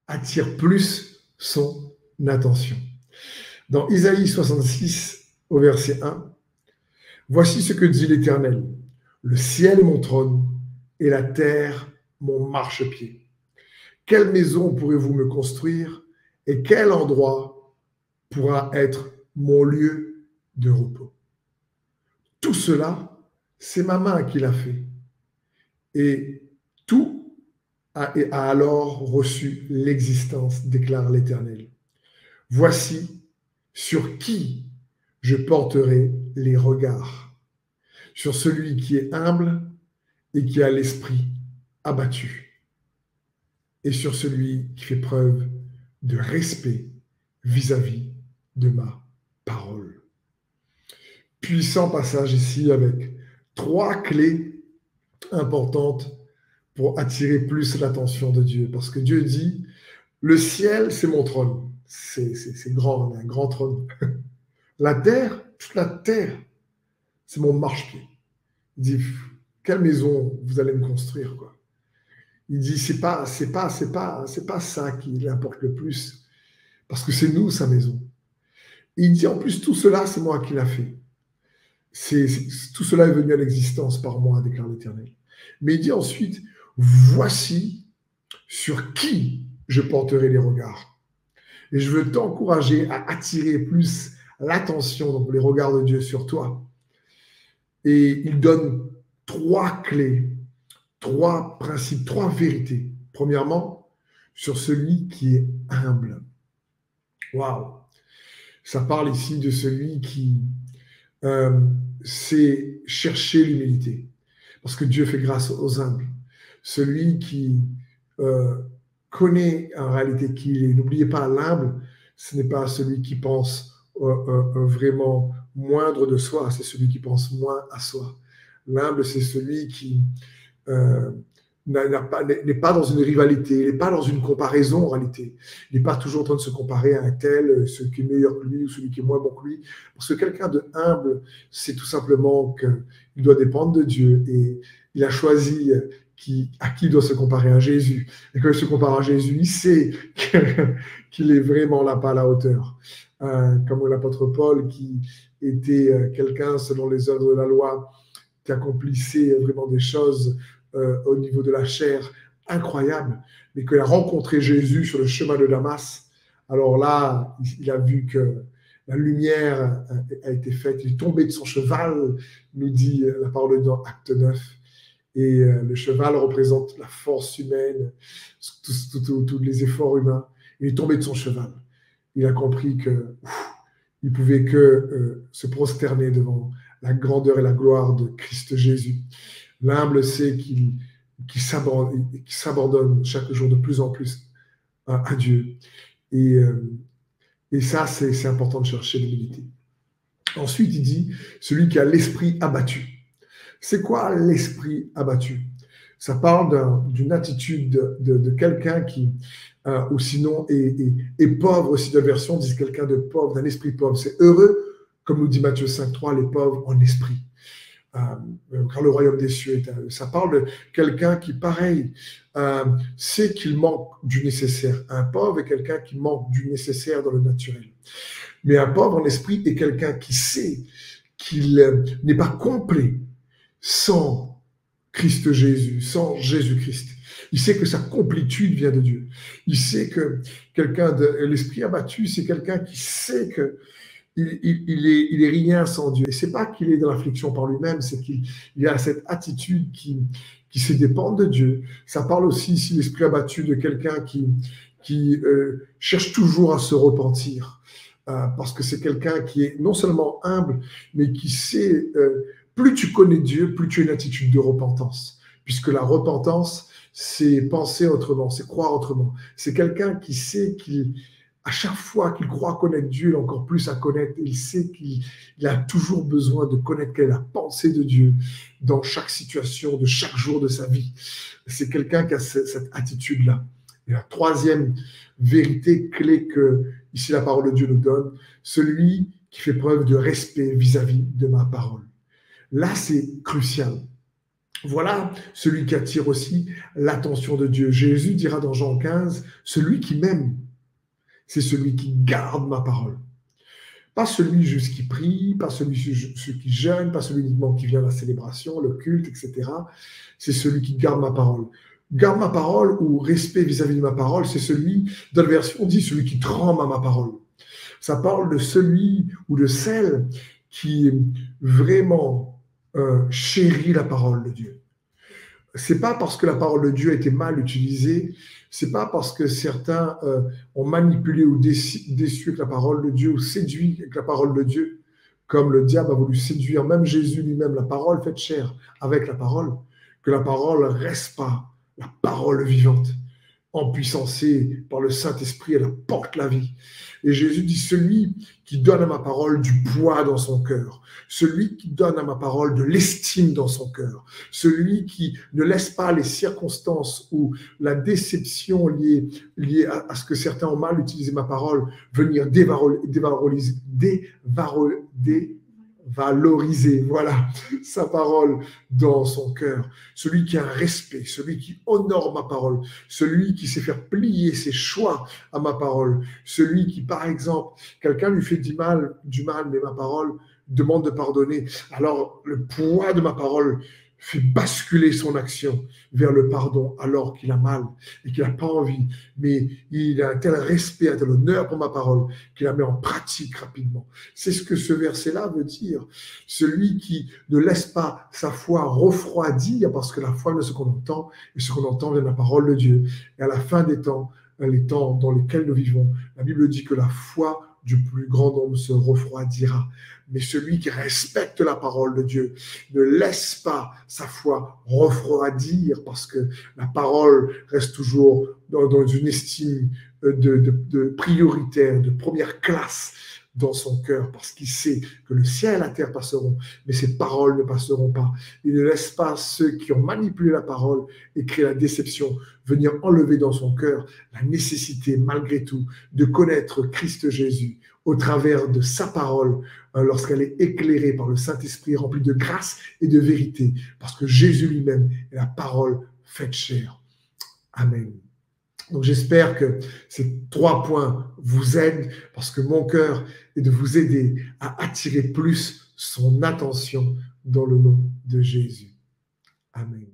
attire plus son attention. Dans Isaïe 66, au verset 1, « Voici ce que dit l'Éternel. Le ciel est mon trône et la terre mon marchepied. Quelle maison pourrez-vous me construire et quel endroit pourra être mon lieu de repos? Tout cela, c'est ma main qui l'a fait. Et tout a alors reçu l'existence, déclare l'Éternel. Voici sur qui je porterai les regards, sur celui qui est humble et qui a l'esprit abattu, et sur celui qui fait preuve de respect vis-à-vis de ma parole. » Puissant passage ici avec 3 clés importantes pour attirer plus l'attention de Dieu. Parce que Dieu dit, le ciel, c'est mon trône. C'est grand, un grand trône. La terre, toute la terre, c'est mon marchepied. Il dit, quelle maison vous allez me construire, quoi. Il dit, c'est pas ça qui importe le plus, parce que c'est nous, sa maison. Et il dit, en plus, tout cela, c'est moi qui l'a fait. Tout cela est venu à l'existence par moi, déclare l'Éternel. Mais il dit ensuite, voici sur qui je porterai les regards. Et je veux t'encourager à attirer plus l'attention, donc les regards de Dieu sur toi. Et il donne 3 clés, 3 principes, 3 vérités. Premièrement, sur celui qui est humble. Waouh! Ça parle ici de celui qui sait chercher l'humilité. Parce que Dieu fait grâce aux humbles. Celui qui connaît en réalité qui il est. N'oubliez pas, l'humble, ce n'est pas celui qui pense vraiment moindre de soi, c'est celui qui pense moins à soi. L'humble, c'est celui qui n'est pas dans une rivalité, il n'est pas dans une comparaison en réalité. Il n'est pas toujours en train de se comparer à un tel, celui qui est meilleur que lui ou celui qui est moins bon que lui. Parce que quelqu'un de humble, c'est tout simplement qu'il doit dépendre de Dieu et il a choisi à qui il doit se comparer, à Jésus. Et quand il se compare à Jésus, il sait qu'il est vraiment là, pas à la hauteur. Comme l'apôtre Paul, qui était quelqu'un, selon les œuvres de la loi, qui accomplissait vraiment des choses au niveau de la chair incroyables, mais qu'il a rencontré Jésus sur le chemin de Damas. Alors là, il a vu que la lumière a été faite, il est tombé de son cheval, nous dit la parole dans Acte 9. Et le cheval représente la force humaine, tous les efforts humains. Il est tombé de son cheval. Il a compris qu'il ne pouvait que se prosterner devant la grandeur et la gloire de Christ Jésus. L'humble sait qu'il s'abandonne chaque jour de plus en plus à Dieu. Et ça, c'est important de chercher l'humilité. Ensuite, il dit, celui qui a l'esprit abattu. C'est quoi l'esprit abattu? Ça parle d'une attitude de quelqu'un qui, ou sinon, est pauvre aussi. De version disent quelqu'un de pauvre, d'un esprit pauvre. C'est heureux, comme nous dit Matthieu 5,3, les pauvres en esprit. Car le royaume des cieux est à eux. Ça parle de quelqu'un qui, pareil, sait qu'il manque du nécessaire. Un pauvre est quelqu'un qui manque du nécessaire dans le naturel. Mais un pauvre en esprit est quelqu'un qui sait qu'il n'est pas complet sans Christ Jésus, sans Jésus-Christ. Il sait que sa complétude vient de Dieu. Il sait que quelqu'un de l'esprit abattu, c'est quelqu'un qui sait que il est rien sans Dieu. Et c'est pas qu'il est dans l'affliction par lui-même, c'est qu'il a cette attitude qui sait dépendre de Dieu. Ça parle aussi ici l'esprit abattu de quelqu'un qui cherche toujours à se repentir. Parce que c'est quelqu'un qui est non seulement humble, mais qui sait, plus tu connais Dieu, plus tu as une attitude de repentance. Puisque la repentance, c'est penser autrement, c'est croire autrement. C'est quelqu'un qui sait qu'à chaque fois qu'il croit connaître Dieu, il a encore plus à connaître. Il sait qu'il a toujours besoin de connaître quelle est la pensée de Dieu dans chaque situation, de chaque jour de sa vie. C'est quelqu'un qui a cette attitude-là. Et la troisième vérité clé que ici la parole de Dieu nous donne, celui qui fait preuve de respect vis-à-vis de ma parole. Là, c'est crucial. Voilà celui qui attire aussi l'attention de Dieu. Jésus dira dans Jean 15, celui qui m'aime, c'est celui qui garde ma parole. Pas celui juste qui prie, pas celui qui jeûne, pas celui uniquement qui vient à la célébration, le culte, etc. C'est celui qui garde ma parole. Garde ma parole ou respect vis-à-vis de ma parole, c'est celui, dans la version on dit celui qui tremble à ma parole. Ça parle de celui ou de celle qui vraiment chérit la parole de Dieu. C'est pas parce que la parole de Dieu a été mal utilisée, c'est pas parce que certains ont manipulé ou déçu avec la parole de Dieu ou séduit avec la parole de Dieu, comme le diable a voulu séduire même Jésus lui-même, la parole faite chair avec la parole, que la parole reste pas la parole vivante, empuissancée par le Saint-Esprit, elle apporte la vie. Et Jésus dit, celui qui donne à ma parole du poids dans son cœur, celui qui donne à ma parole de l'estime dans son cœur, celui qui ne laisse pas les circonstances ou la déception liée à ce que certains ont mal utilisé ma parole venir dévaloriser, voilà, sa parole dans son cœur. Celui qui a un respect, celui qui honore ma parole, celui qui sait faire plier ses choix à ma parole, celui qui, par exemple, quelqu'un lui fait du mal, mais ma parole demande de pardonner. Alors, le poids de ma parole fait basculer son action vers le pardon alors qu'il a mal et qu'il n'a pas envie, mais il a un tel respect, un tel honneur pour ma parole qu'il la met en pratique rapidement. C'est ce que ce verset-là veut dire. Celui qui ne laisse pas sa foi refroidir, parce que la foi vient de ce qu'on entend, et ce qu'on entend vient de la parole de Dieu. Et à la fin des temps, les temps dans lesquels nous vivons, la Bible dit que la foi du plus grand nombre se refroidira. Mais celui qui respecte la parole de Dieu ne laisse pas sa foi refroidir, parce que la parole reste toujours dans une estime de prioritaire, de première classe dans son cœur, parce qu'il sait que le ciel et la terre passeront, mais ses paroles ne passeront pas. Il ne laisse pas ceux qui ont manipulé la parole et créé la déception venir enlever dans son cœur la nécessité, malgré tout, de connaître Christ Jésus au travers de sa parole, lorsqu'elle est éclairée par le Saint-Esprit, remplie de grâce et de vérité, parce que Jésus lui-même est la parole faite chair. Amen. Donc j'espère que ces 3 points vous aident, parce que mon cœur est de vous aider à attirer plus son attention dans le nom de Jésus. Amen.